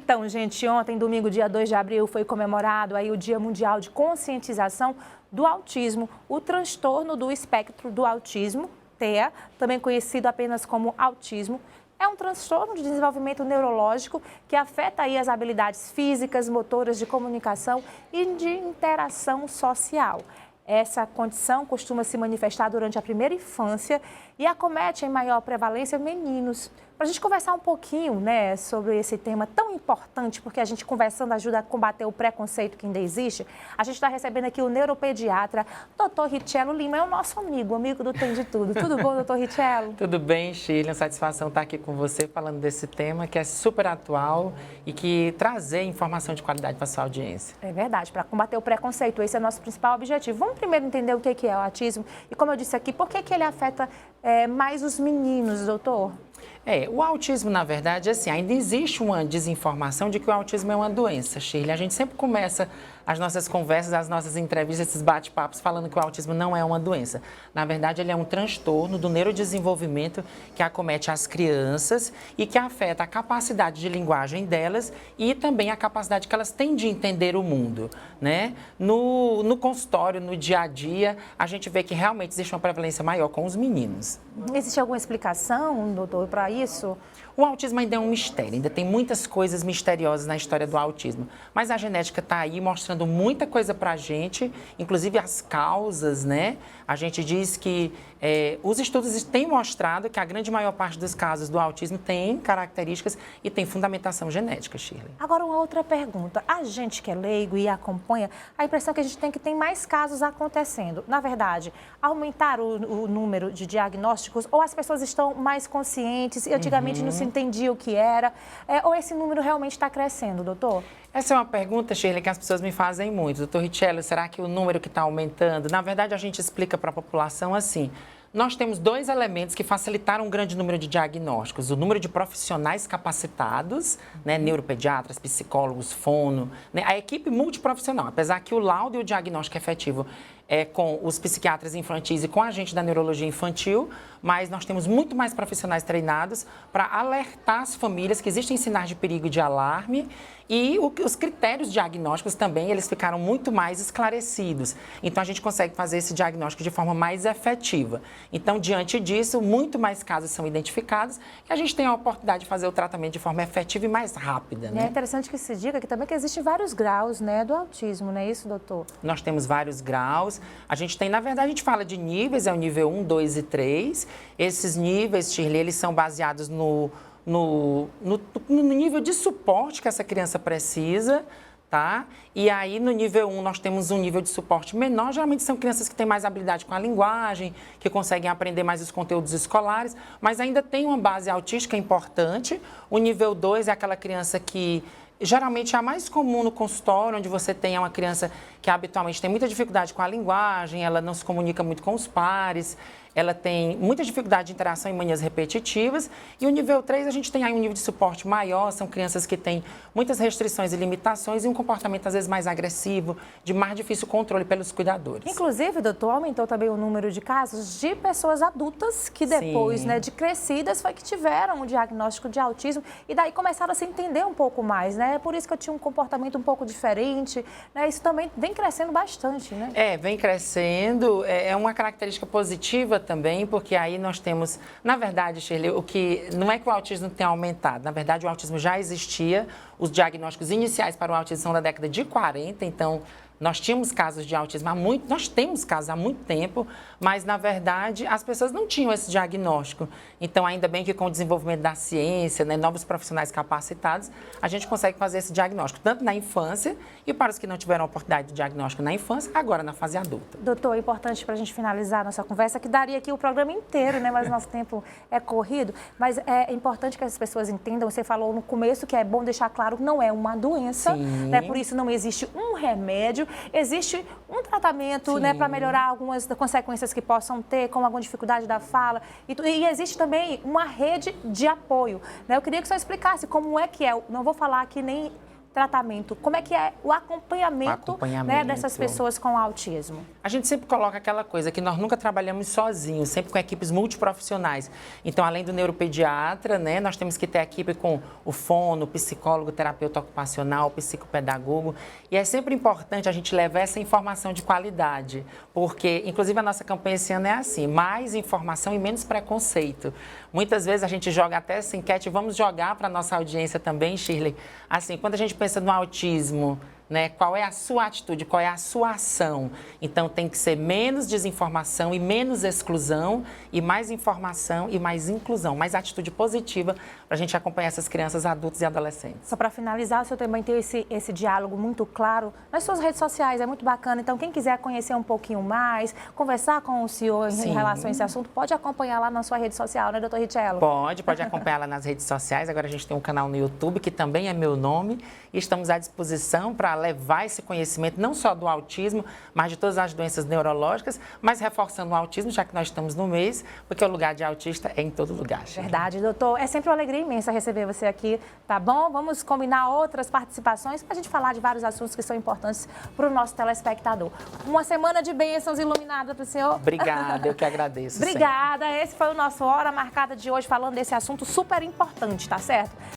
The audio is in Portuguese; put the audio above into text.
Então, gente, ontem, domingo, dia 2 de abril, foi comemorado aí o Dia Mundial de Conscientização do Autismo, o transtorno do espectro do autismo, TEA, também conhecido apenas como autismo. É um transtorno de desenvolvimento neurológico que afeta aí as habilidades físicas, motoras, de comunicação e de interação social. Essa condição costuma se manifestar durante a primeira infância e acomete em maior prevalência meninos. Para a gente conversar um pouquinho, né, sobre esse tema tão importante, porque a gente conversando ajuda a combater o preconceito que ainda existe, a gente está recebendo aqui o neuropediatra, Dr. Richello Lima, é o nosso amigo do Tem de Tudo. Tudo bom, Dr. Richello? Tudo bem, Shirley, uma satisfação estar aqui com você falando desse tema que é super atual e que trazer informação de qualidade para a sua audiência. É verdade, para combater o preconceito, esse é o nosso principal objetivo. Vamos primeiro entender o que é o autismo e, como eu disse aqui, por que ele afeta mais os meninos, doutor? O autismo, na verdade, assim, ainda existe uma desinformação de que o autismo é uma doença, Shirley. A gente sempre começa as nossas conversas, as nossas entrevistas, esses bate-papos falando que o autismo não é uma doença. Na verdade, ele é um transtorno do neurodesenvolvimento que acomete as crianças e que afeta a capacidade de linguagem delas e também a capacidade que elas têm de entender o mundo, né? No consultório, no dia a dia, a gente vê que realmente existe uma prevalência maior com os meninos. Existe alguma explicação, doutor, para isso? O autismo ainda é um mistério, ainda tem muitas coisas misteriosas na história do autismo, mas a genética está aí mostrando muita coisa para a gente, inclusive as causas, né? A gente diz que os estudos têm mostrado que a grande maior parte dos casos do autismo tem características e tem fundamentação genética, Shirley. Agora, uma outra pergunta. A gente que é leigo e acompanha, a impressão que a gente tem que tem mais casos acontecendo. Na verdade, aumentaram o número de diagnósticos ou as pessoas estão mais conscientes e antigamente não se entendia o que era, ou esse número realmente está crescendo, doutor? Essa é uma pergunta, Shirley, que as pessoas me fazem muito. Doutor Richello, será que o número que está aumentando? Na verdade, a gente explica para a população assim. Nós temos dois elementos que facilitaram um grande número de diagnósticos. O número de profissionais capacitados, né, neuropediatras, psicólogos, fono, né, a equipe multiprofissional. Apesar que o laudo e o diagnóstico efetivo é com os psiquiatras infantis e com a gente da neurologia infantil, mas nós temos muito mais profissionais treinados para alertar as famílias que existem sinais de perigo e de alarme e os critérios diagnósticos também, eles ficaram muito mais esclarecidos. Então, a gente consegue fazer esse diagnóstico de forma mais efetiva. Então, diante disso, muito mais casos são identificados e a gente tem a oportunidade de fazer o tratamento de forma efetiva e mais rápida, né? É interessante que se diga que também que existem vários graus, né, do autismo, não é isso, doutor? Nós temos vários graus. A gente tem, na verdade, a gente fala de níveis, é o nível 1, 2 e 3. Esses níveis, Shirley, eles são baseados no nível de suporte que essa criança precisa, tá? E aí, no nível 1, nós temos um nível de suporte menor. Geralmente são crianças que têm mais habilidade com a linguagem, que conseguem aprender mais os conteúdos escolares, mas ainda tem uma base autística importante. O nível 2 é aquela criança que geralmente é a mais comum no consultório, onde você tem uma criança que habitualmente tem muita dificuldade com a linguagem, ela não se comunica muito com os pares, ela tem muita dificuldade de interação e manias repetitivas. E o nível 3, a gente tem aí um nível de suporte maior, são crianças que têm muitas restrições e limitações e um comportamento, às vezes, mais agressivo, de mais difícil controle pelos cuidadores. Inclusive, doutor, aumentou também o número de casos de pessoas adultas que depois, né, de crescidas, foi que tiveram um diagnóstico de autismo e daí começaram a se entender um pouco mais, né? É por isso que eu tinha um comportamento um pouco diferente, né? Isso também vem crescendo bastante, né? Vem crescendo, é uma característica positiva também, porque aí nós temos, na verdade, Shirley, o que não é que o autismo tenha aumentado, na verdade o autismo já existia, os diagnósticos iniciais para o autismo são da década de 40, então nós tínhamos casos de autismo nós temos casos há muito tempo, mas na verdade as pessoas não tinham esse diagnóstico. Então, ainda bem que com o desenvolvimento da ciência, né, novos profissionais capacitados, a gente consegue fazer esse diagnóstico, tanto na infância e para os que não tiveram oportunidade de diagnóstico na infância, agora na fase adulta. Doutor, é importante para a gente finalizar a nossa conversa, que daria aqui o programa inteiro, né, mas nosso tempo é corrido, mas é importante que as pessoas entendam, você falou no começo que é bom deixar claro que não é uma doença, né, por isso não existe um remédio, existe um tratamento, né, para melhorar algumas consequências que possam ter, como alguma dificuldade da fala. E existe também uma rede de apoio, né? Eu queria que você explicasse como é que é. Não vou falar aqui nem tratamento? Como é que é o acompanhamento, né, dessas pessoas com autismo? A gente sempre coloca aquela coisa que nós nunca trabalhamos sozinhos, sempre com equipes multiprofissionais. Então, além do neuropediatra, né, nós temos que ter equipe com o fono, psicólogo, terapeuta ocupacional, psicopedagogo. E é sempre importante a gente levar essa informação de qualidade, porque, inclusive, a nossa campanha esse ano é assim, mais informação e menos preconceito. Muitas vezes a gente joga até essa enquete, vamos jogar para a nossa audiência também, Shirley. Assim, quando a gente pensa no autismo, né, qual é a sua atitude, qual é a sua ação? Então, tem que ser menos desinformação e menos exclusão, e mais informação e mais inclusão, mais atitude positiva para a gente acompanhar essas crianças, adultos e adolescentes. Só para finalizar, o senhor também tem esse diálogo muito claro nas suas redes sociais, é muito bacana. Então, quem quiser conhecer um pouquinho mais, conversar com o senhor em relação a esse assunto, pode acompanhar lá na sua rede social, né, doutor Richello? Pode acompanhar lá nas redes sociais. Agora a gente tem um canal no YouTube, que também é meu nome, e estamos à disposição para levar esse conhecimento não só do autismo, mas de todas as doenças neurológicas, mas reforçando o autismo, já que nós estamos no mês, porque o lugar de autista é em todo lugar. Verdade, doutor. É sempre uma alegria imensa receber você aqui, tá bom? Vamos combinar outras participações para a gente falar de vários assuntos que são importantes para o nosso telespectador. Uma semana de bênçãos iluminada para o senhor. Obrigada, eu que agradeço. Obrigada. Esse foi o nosso Hora Marcada de hoje, falando desse assunto super importante, tá certo?